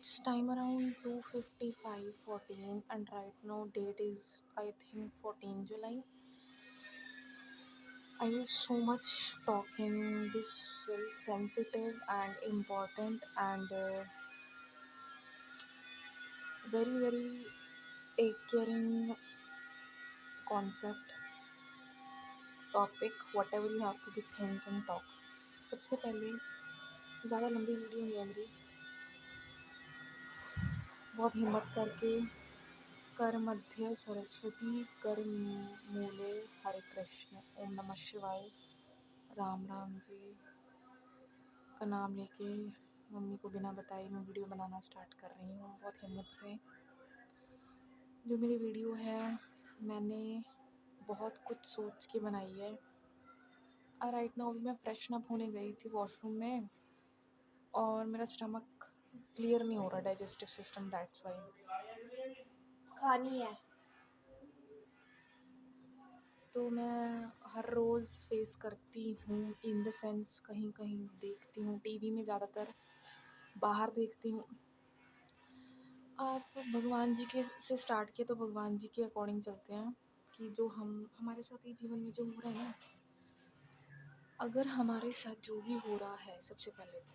It's time around 2:55:14 and right now date is I think 14 July. I will so much talking this very sensitive and important and very take caring concept topic whatever you have to be think and talk. सबसे पहले ज़्यादा लंबी video नहीं है मेरी, बहुत हिम्मत करके कर मध्य सरस्वती कर मूले हरे कृष्ण ओम नमः शिवाय राम राम जी का नाम लेके मम्मी को बिना बताए मैं वीडियो बनाना स्टार्ट कर रही हूँ बहुत हिम्मत से। जो मेरी वीडियो है मैंने बहुत कुछ सोच के बनाई है। राइट नाउ मैं फ्रेशन अप होने गई थी वॉशरूम में और मेरा स्टमक क्लियर नहीं हो रहा, डाइजेस्टिव सिस्टम, दैट्स वाई खानी है। तो मैं हर रोज़ फेस करती हूँ, इन द सेंस कहीं कहीं देखती हूँ टीवी में, ज़्यादातर बाहर देखती हूँ। आप भगवान जी के से स्टार्ट किए तो भगवान जी के अकॉर्डिंग चलते हैं कि जो हम हमारे साथ ही जीवन में जो हो रहा है ना, अगर हमारे साथ जो भी हो रहा है सबसे पहले तो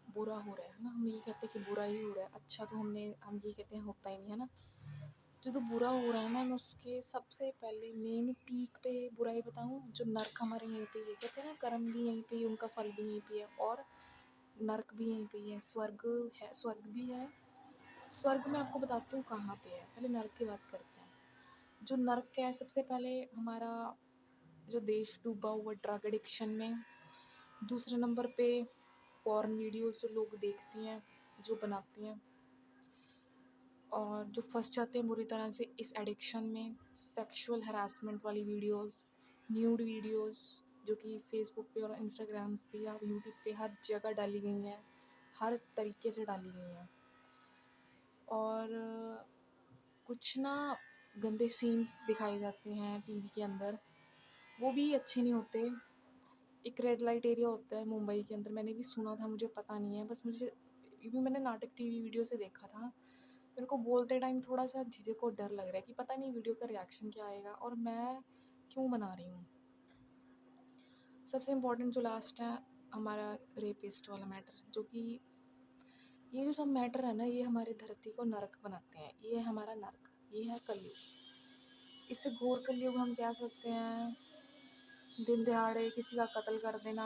बुरा हो रहा है ना, हम ये कहते हैं कि बुरा ही हो रहा है, अच्छा तो हम ये कहते हैं होता ही नहीं है ना। जो तो बुरा हो रहा है ना, मैं उसके सबसे पहले मेन पीक पे बुराई बताऊँ। जो नर्क हमारे यहीं पे, ये कहते हैं ना कर्म भी यहीं पे, उनका फल भी यहीं पे है और नर्क भी यहीं पे है, स्वर्ग है, स्वर्ग भी है। स्वर्ग मैं आपको बताती हूँ कहाँ पे है, पहले नर्क की बात करते हैं। जो नर्क है सबसे पहले हमारा जो देश डूबा हुआ ड्रग एडिक्शन में। दूसरे नंबर पे पॉर्न वीडियोस जो लोग देखती हैं, जो बनाती हैं और जो फंस जाते हैं बुरी तरह से इस एडिक्शन में, सेक्सुअल हरासमेंट वाली वीडियोस, न्यूड वीडियोस जो कि फेसबुक पे और इंस्टाग्राम्स पे या यूट्यूब पे हर जगह डाली गई हैं, हर तरीके से डाली गई हैं। और कुछ ना गंदे सीन्स दिखाए जाते हैं टीवी के अंदर, वो भी अच्छे नहीं होते। एक रेड लाइट एरिया होता है मुंबई के अंदर, मैंने भी सुना था, मुझे पता नहीं है, बस मुझे ये भी मैंने नाटक टीवी वीडियो से देखा था। मेरे को बोलते टाइम थोड़ा सा झिझक और डर लग रहा है कि पता नहीं वीडियो का रिएक्शन क्या आएगा और मैं क्यों बना रही हूँ। सबसे इम्पोर्टेंट जो लास्ट है हमारा रेपिस्ट वाला मैटर, जो कि ये जो सब मैटर है ना, ये हमारे धरती को नरक बनाते हैं। ये है हमारा नरक, ये है कलयुग। इससे घोर कलयुग हम कह सकते हैं। दिन दहाड़े किसी का कत्ल कर देना,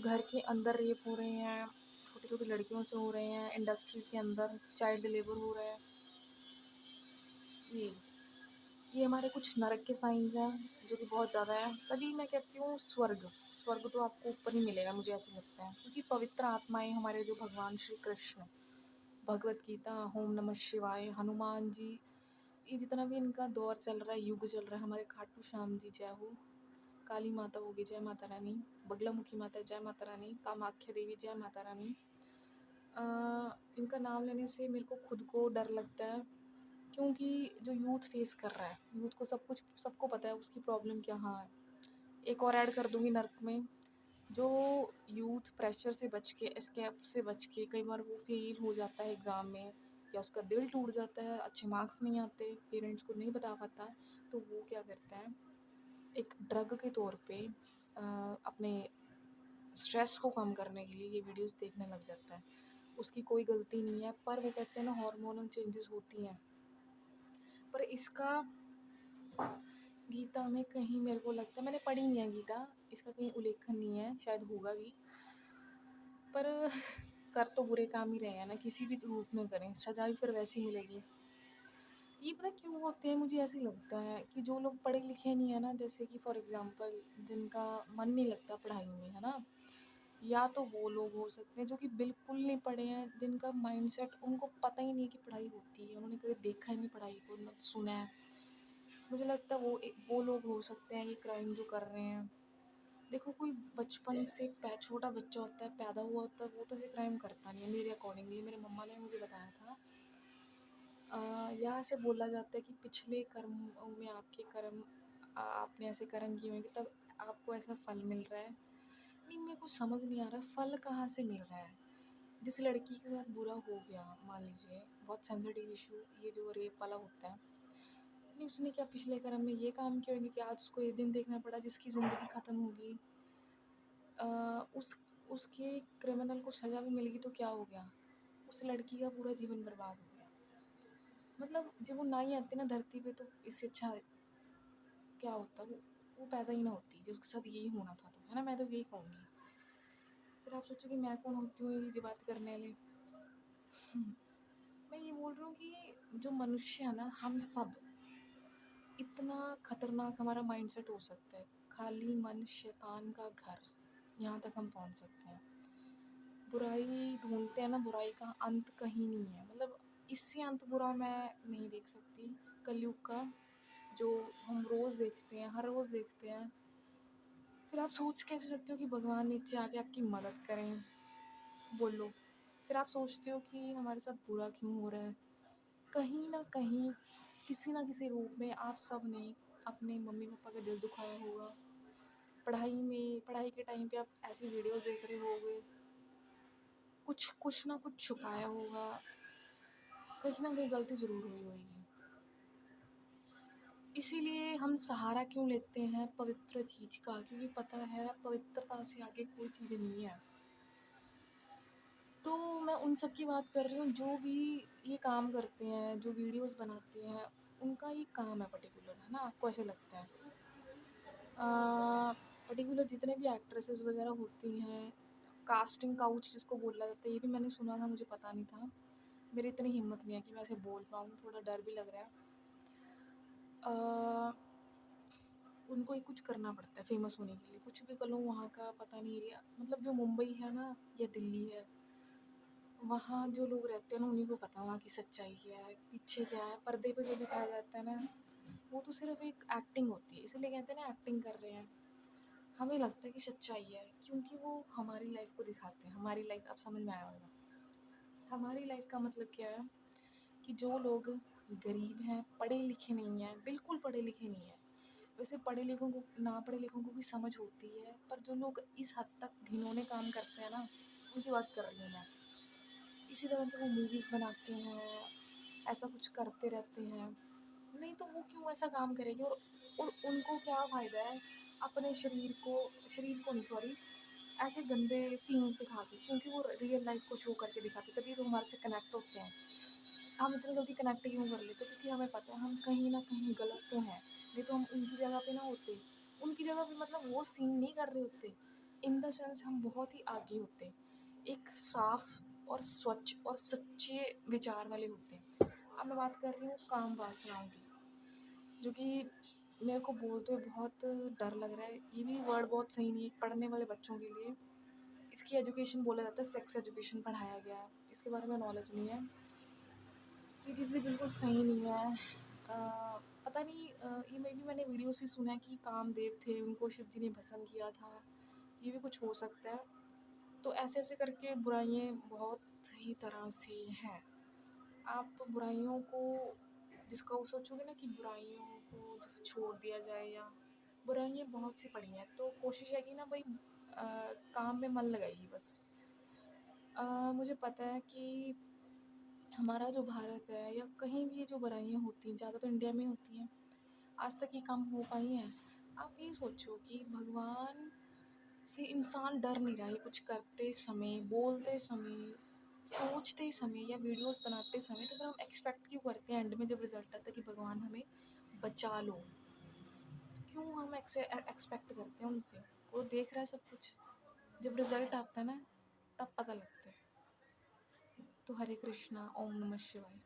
घर के अंदर रेप हो रहे हैं, छोटी छोटी लड़कियों से हो रहे हैं, इंडस्ट्रीज़ के अंदर चाइल्ड लेबर हो रहा है। ये हमारे कुछ नरक के साइंस हैं जो कि बहुत ज़्यादा है। तभी मैं कहती हूँ स्वर्ग स्वर्ग तो आपको ऊपर ही मिलेगा, मुझे ऐसे लगता है, क्योंकि पवित्र आत्माएं हमारे जो भगवान श्री कृष्ण, भगवत गीता, ओम नमः शिवाय, हनुमान जी, ये जितना भी इनका दौर चल रहा है, युग चल रहा है, हमारे खाटू श्याम जी जय हो, काली माता होगी जय माता रानी, बगलामुखी माता जय माता रानी, कामाख्या देवी जय माता रानी। इनका नाम लेने से मेरे को खुद को डर लगता है, क्योंकि जो यूथ फेस कर रहा है, यूथ को सब कुछ सबको पता है उसकी प्रॉब्लम क्या। हाँ, एक और ऐड कर दूंगी नर्क में। जो यूथ प्रेशर से बच के, एस्केप से बच के, कई बार वो फेल हो जाता है एग्ज़ाम में या उसका दिल टूट जाता है, अच्छे मार्क्स नहीं आते, पेरेंट्स को नहीं बता पाता, तो वो क्या करता है, एक ड्रग के तौर पे अपने स्ट्रेस को कम करने के लिए ये वीडियोस देखने लग जाता है। उसकी कोई गलती नहीं है, पर वो कहते हैं ना हार्मोनल चेंजेस होती हैं। पर इसका गीता में कहीं मेरे को लगता है, मैंने पढ़ी नहीं है गीता, इसका कहीं उल्लेखन नहीं है, शायद होगा भी, पर कर तो बुरे काम ही रहे हैं ना, किसी भी रूप में करें सजा भी फिर वैसी मिलेगी। ये पता क्यों होते हैं, मुझे ऐसे लगता है कि जो लोग पढ़े लिखे नहीं है ना, जैसे कि फॉर एग्जांपल जिनका मन नहीं लगता पढ़ाई में, है ना, या तो वो लोग हो सकते हैं जो कि बिल्कुल नहीं पढ़े हैं, जिनका माइंडसेट, उनको पता ही नहीं है कि पढ़ाई होती है, उन्होंने कभी देखा ही नहीं पढ़ाई को, ना सुना है। मुझे लगता है वो लोग हो सकते हैं ये क्राइम जो कर रहे हैं। देखो, कोई बचपन से छोटा बच्चा होता है, पैदा हुआ होता है, वो तो ऐसे क्राइम करता नहीं है मेरे अकॉर्डिंगली, मेरे मम्मा ने मुझे बताया था। यहाँ से बोला जाता है कि पिछले कर्मों में आपके कर्म, आपने ऐसे कर्म किए होंगे तब आपको ऐसा फल मिल रहा है। नहीं, मेरे को समझ नहीं आ रहा फल कहाँ से मिल रहा है। जिस लड़की के साथ बुरा हो गया, मान लीजिए बहुत सेंसिटिव इशू, ये जो रेप वाला होता है, नहीं उसने क्या पिछले कर्म में ये काम किए होंगे कि आज उसको ये दिन देखना पड़ा जिसकी ज़िंदगी ख़त्म होगी। अ, उस उसके क्रिमिनल को सज़ा भी मिलेगी तो क्या हो गया, उस लड़की का पूरा जीवन बर्बाद हो गया। मतलब जब वो ना ही आती ना धरती पे तो इससे अच्छा क्या होता, वो पैदा ही ना होती जो उसके साथ यही होना था, तो है ना, मैं तो यही कहूँगी। फिर आप सोचो कि मैं कौन होती हूँ ये बात करने वाले। मैं ये बोल रही हूँ कि जो मनुष्य है ना, हम सब इतना खतरनाक हमारा माइंडसेट हो सकता है, खाली मन शैतान का घर, यहाँ तक हम पहुँच सकते हैं। बुराई ढूंढते हैं ना, बुराई का अंत कहीं नहीं है, मतलब इससे अंत बुरा मैं नहीं देख सकती कलयुग का, जो हम रोज़ देखते हैं, हर रोज़ देखते हैं। फिर आप सोच कैसे सकते हो कि भगवान नीचे आके आपकी मदद करें, बोलो। फिर आप सोचते हो कि हमारे साथ बुरा क्यों हो रहा है। कहीं ना कहीं किसी ना किसी रूप में आप सब ने अपने मम्मी पापा का दिल दुखाया होगा, पढ़ाई के टाइम पे आप ऐसी वीडियोस देख रहे होगे, कुछ ना कुछ छुपाया होगा, कहीं ना कहीं गलती ज़रूर हुई होगी। इसीलिए हम सहारा क्यों लेते हैं पवित्र चीज़ का, क्योंकि पता है पवित्रता से आगे कोई चीज़ नहीं है। तो मैं उन सब की बात कर रही हूँ जो भी ये काम करते हैं, जो वीडियोस बनाते हैं, उनका ये काम है पर्टिकुलर, है ना, आपको ऐसे लगता है। पर्टिकुलर जितने भी एक्ट्रेसेस वगैरह होती हैं, कास्टिंग काउच जिसको बोला जाता है, ये भी मैंने सुना था, मुझे पता नहीं था। मेरी इतनी हिम्मत नहीं है कि मैं ऐसे बोल पाऊँ, थोड़ा डर भी लग रहा है। उनको ही कुछ करना पड़ता है फेमस होने के लिए, कुछ भी कर लो, वहाँ का पता नहीं एरिया, मतलब जो मुंबई है ना या दिल्ली है, वहाँ जो लोग रहते हैं ना उन्हीं को पता वहाँ की सच्चाई क्या है, पीछे क्या है, पर्दे पे जो दिखाया जाता है ना वो तो सिर्फ एक एक्टिंग होती है, इसीलिए कहते हैं ना एक्टिंग कर रहे हैं। हमें लगता है कि सच्चाई है क्योंकि वो हमारी लाइफ को दिखाते हैं, हमारी लाइफ आप समझ में आया होगा। हमारी लाइफ का मतलब क्या है कि जो लोग गरीब हैं, पढ़े लिखे नहीं हैं, बिल्कुल पढ़े लिखे नहीं हैं, वैसे पढ़े लिखों को, ना पढ़े लिखों को भी समझ होती है, पर जो लोग इस हद तक घिनौने काम करते हैं ना, उनकी बात कर रही हूँ मैं। इसी तरह से वो मूवीज़ बनाते हैं, ऐसा कुछ करते रहते हैं, नहीं तो वो क्यों ऐसा काम करेंगे, और उनको क्या फ़ायदा है अपने शरीर को नहीं, सॉरी, ऐसे गंदे सीन्स दिखा के, क्योंकि वो रियल लाइफ को शो करके दिखाते, तभी तो हमारे से कनेक्ट होते हैं। हम इतनी जल्दी कनेक्ट क्यों कर लेते, क्योंकि हमें पता है हम कहीं ना कहीं गलत तो हैं, नहीं तो हम उनकी जगह पे ना होते, उनकी जगह पे मतलब वो सीन नहीं कर रहे होते, इन द सेंस हम बहुत ही आगे होते, एक साफ और स्वच्छ और सच्चे विचार वाले होते हैं। अब मैं बात कर रही हूँ काम वासनाओं की, जो कि मेरे को बोलते हुए बहुत डर लग रहा है, ये भी वर्ड बहुत सही नहीं है पढ़ने वाले बच्चों के लिए। इसकी एजुकेशन बोला जाता है, सेक्स एजुकेशन पढ़ाया गया है, इसके बारे में नॉलेज नहीं है। ये चीज़ भी बिल्कुल सही नहीं है। पता नहीं, ये मे भी मैंने वीडियो से सुना है कि कामदेव थे, उनको शिव जी ने भस्म किया था, ये भी कुछ हो सकता है। तो ऐसे ऐसे करके बुराइयाँ बहुत सही तरह से हैं। आप बुराइयों को, जिसका वो सोचोगे ना कि बुराइयों को जैसे छोड़ दिया जाए, या बुराइयाँ बहुत सी पड़ी हैं, तो कोशिश है कि ना भाई काम में मन लगाइए बस। मुझे पता है कि हमारा जो भारत है या कहीं भी ये जो बुराइयाँ होती हैं, ज़्यादा तो इंडिया में होती हैं, आज तक ये कम हो पाई हैं। आप ये सोचो कि भगवान से इंसान डर नहीं रहा है कुछ करते समय, बोलते समय, सोचते समय या वीडियोस बनाते समय, तो फिर हम एक्सपेक्ट क्यों करते हैं एंड में जब रिजल्ट आता है कि भगवान हमें बचा लो, तो क्यों हम एक्सपेक्ट करते हैं उनसे, वो देख रहा है सब कुछ, जब रिजल्ट आता है ना तब पता लगता है। तो हरे कृष्णा, ओम नमः शिवाय।